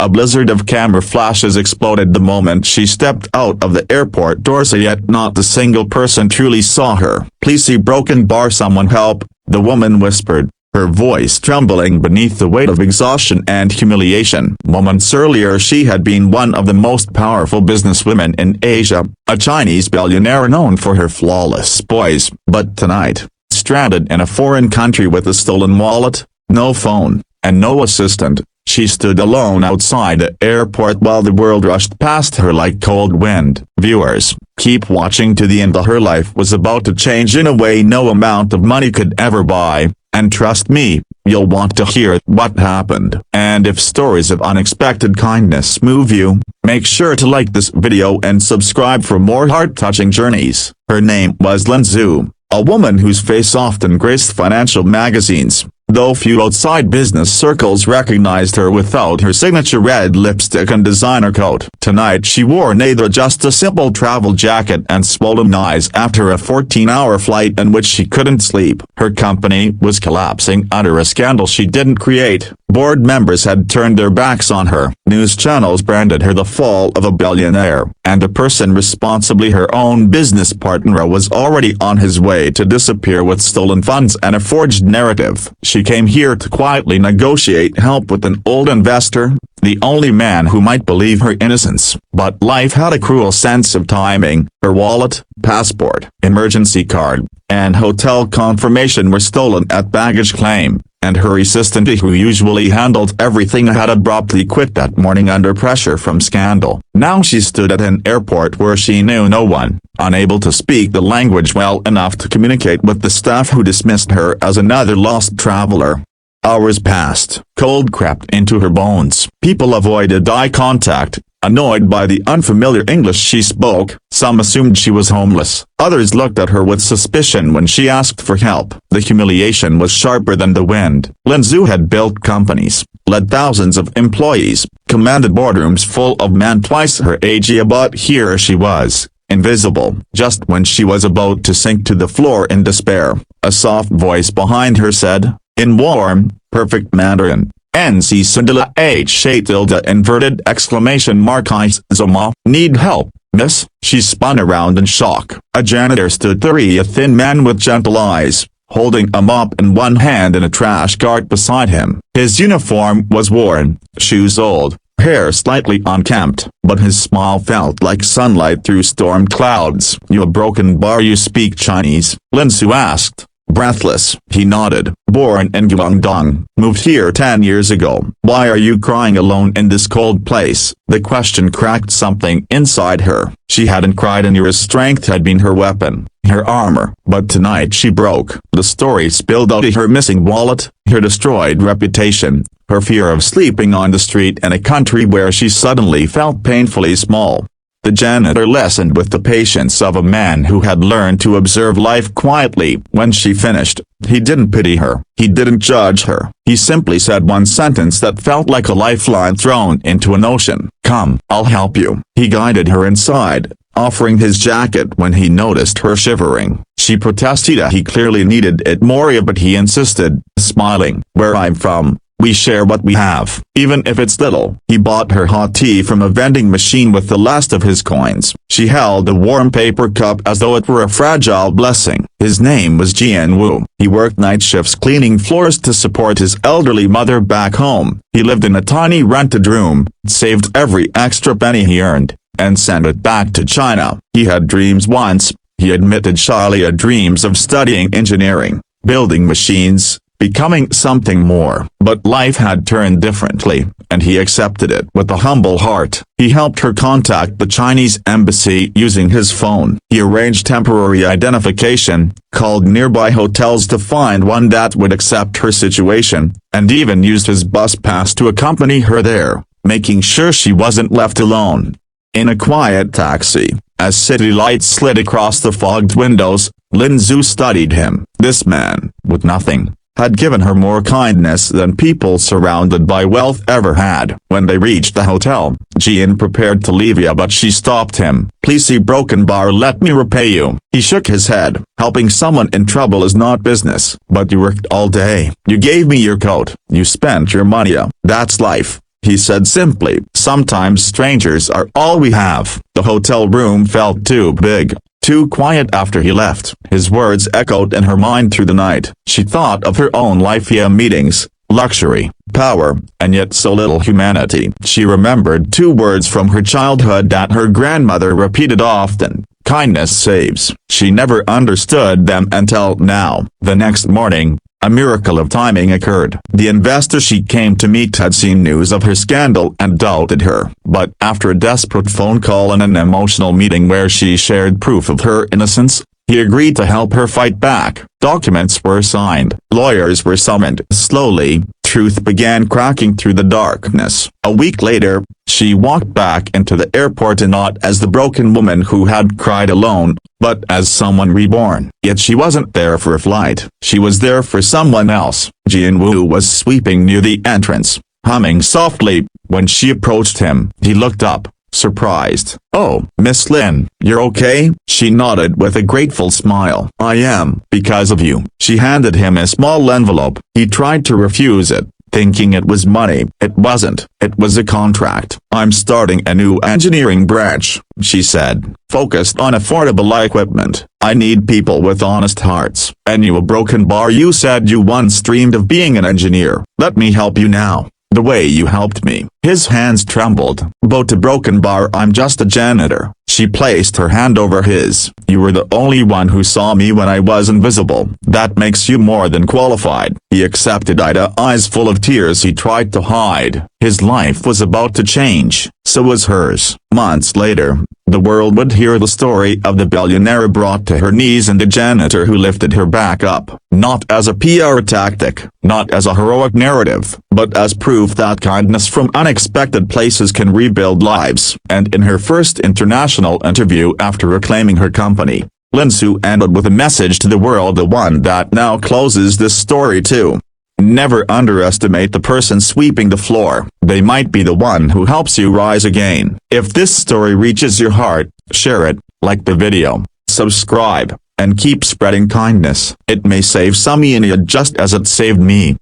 A blizzard of camera flashes exploded the moment she stepped out of the airport doors, yet not a single person truly saw her. "Please see broken bar, someone help," the woman whispered, her voice trembling beneath the weight of exhaustion and humiliation. Moments earlier she had been one of the most powerful businesswomen in Asia, a Chinese billionaire known for her flawless poise. But tonight, stranded in a foreign country with a stolen wallet, no phone, and no assistant, she stood alone outside the airport while the world rushed past her like cold wind. Viewers, keep watching to the end. Her life was about to change in a way no amount of money could ever buy. And trust me, you'll want to hear what happened. And if stories of unexpected kindness move you, make sure to like this video and subscribe for more heart-touching journeys. Her name was Lin Zhu, a woman whose face often graced financial magazines, though few outside business circles recognized her without her signature red lipstick and designer coat. Tonight she wore neither just a simple travel jacket and swollen eyes after a 14-hour flight in which she couldn't sleep. Her company was collapsing under a scandal she didn't create. Board members had turned their backs on her. News channels branded her the fall of a billionaire, and a person responsibly her own business partner was already on his way to disappear with stolen funds and a forged narrative. She came here to quietly negotiate help with an old investor, the only man who might believe her innocence. But life had a cruel sense of timing. Her wallet, passport, emergency card, and hotel confirmation were stolen at baggage claim, and her assistant, who usually handled everything, had abruptly quit that morning under pressure from scandal. Now she stood at an airport where she knew no one, unable to speak the language well enough to communicate with the staff who dismissed her as another lost traveler. Hours passed. Cold crept into her bones. People avoided eye contact, annoyed by the unfamiliar English she spoke. Some assumed she was homeless. Others looked at her with suspicion when she asked for help. The humiliation was sharper than the wind. Lin Zhu had built companies, led thousands of employees, commanded boardrooms full of men twice her age, but here she was, invisible. Just when she was about to sink to the floor in despair, a soft voice behind her said, in warm, perfect Mandarin, "NC Sundala H tilde inverted exclamation mark I Zoma, need help, miss?" She spun around in shock. A janitor stood there, a thin man with gentle eyes, holding a mop in one hand and a trash cart beside him. His uniform was worn, shoes old, hair slightly unkempt, but his smile felt like sunlight through storm clouds. "You a broken bar, you speak Chinese?" Lin Zhu asked. Breathless, he nodded. "Born in Guangdong, moved here 10 years ago." "Why are you crying alone in this cold place?" The question cracked something inside her. She hadn't cried in years. Strength had been her weapon, her armor. But tonight she broke. The story spilled out: her missing wallet, her destroyed reputation, her fear of sleeping on the street in a country where she suddenly felt painfully small. The janitor listened with the patience of a man who had learned to observe life quietly. When she finished, he didn't pity her. He didn't judge her. He simply said one sentence that felt like a lifeline thrown into an ocean. "Come, I'll help you." He guided her inside, offering his jacket when he noticed her shivering. She protested. He clearly needed it more, but he insisted, smiling. "Where I'm from, we share what we have, even if it's little." He bought her hot tea from a vending machine with the last of his coins. She held a warm paper cup as though it were a fragile blessing. His name was Jian Wu. He worked night shifts cleaning floors to support his elderly mother back home. He lived in a tiny rented room, saved every extra penny he earned, and sent it back to China. He had dreams once, he admitted shyly, dreams of studying engineering, building machines, becoming something more. But life had turned differently, and he accepted it with a humble heart. He helped her contact the Chinese embassy using his phone. He arranged temporary identification, called nearby hotels to find one that would accept her situation, and even used his bus pass to accompany her there, making sure she wasn't left alone. In a quiet taxi, as city lights slid across the fogged windows, Lin Zhu studied him. This man, with nothing, had given her more kindness than people surrounded by wealth ever had. When they reached the hotel, Jian prepared to leave, but she stopped him. "Please see broken bar, let me repay you." He shook his head. "Helping someone in trouble is not business." "But you worked all day. You gave me your coat. You spent your money. That's life." he said simply. Sometimes strangers are all we have. The hotel room felt too big, too quiet after he left. His words echoed in her mind through the night. She thought of her own life via meetings, luxury, power, and yet so little humanity. She remembered 2 words from her childhood that her grandmother repeated often: kindness saves. She never understood them until now. The next morning, a miracle of timing occurred. The investor she came to meet had seen news of her scandal and doubted her. But after a desperate phone call and an emotional meeting where she shared proof of her innocence, he agreed to help her fight back. Documents were signed. Lawyers were summoned. Slowly, truth began cracking through the darkness. A week later, she walked back into the airport not as the broken woman who had cried alone, but as someone reborn. Yet she wasn't there for a flight. She was there for someone else. Jian-woo was sweeping near the entrance, humming softly. When she approached him, he looked up, surprised. "Oh, Miss Lin, you're okay?" She nodded with a grateful smile. "I am, because of you." She handed him a small envelope. He tried to refuse it, thinking it was money. It wasn't. It was a contract. "I'm starting a new engineering branch," she said, "focused on affordable equipment. I need people with honest hearts. And you, a broken bar, you said you once dreamed of being an engineer. Let me help you now. The way you helped me." His hands trembled. "But a broken bar, I'm just a janitor." She placed her hand over his. "You were the only one who saw me when I was invisible. That makes you more than qualified." He accepted it, eyes full of tears he tried to hide. His life was about to change. So was hers. Months later, the world would hear the story of the billionaire brought to her knees and the janitor who lifted her back up. Not as a PR tactic, not as a heroic narrative, but as proof that kindness from unexpected places can rebuild lives. And in her first international interview after reclaiming her company, Lin Su ended with a message to the world, the one that now closes this story too. Never underestimate the person sweeping the floor. They might be the one who helps you rise again. If this story reaches your heart, share it, like the video, subscribe, and keep spreading kindness. It may save some just as it saved me.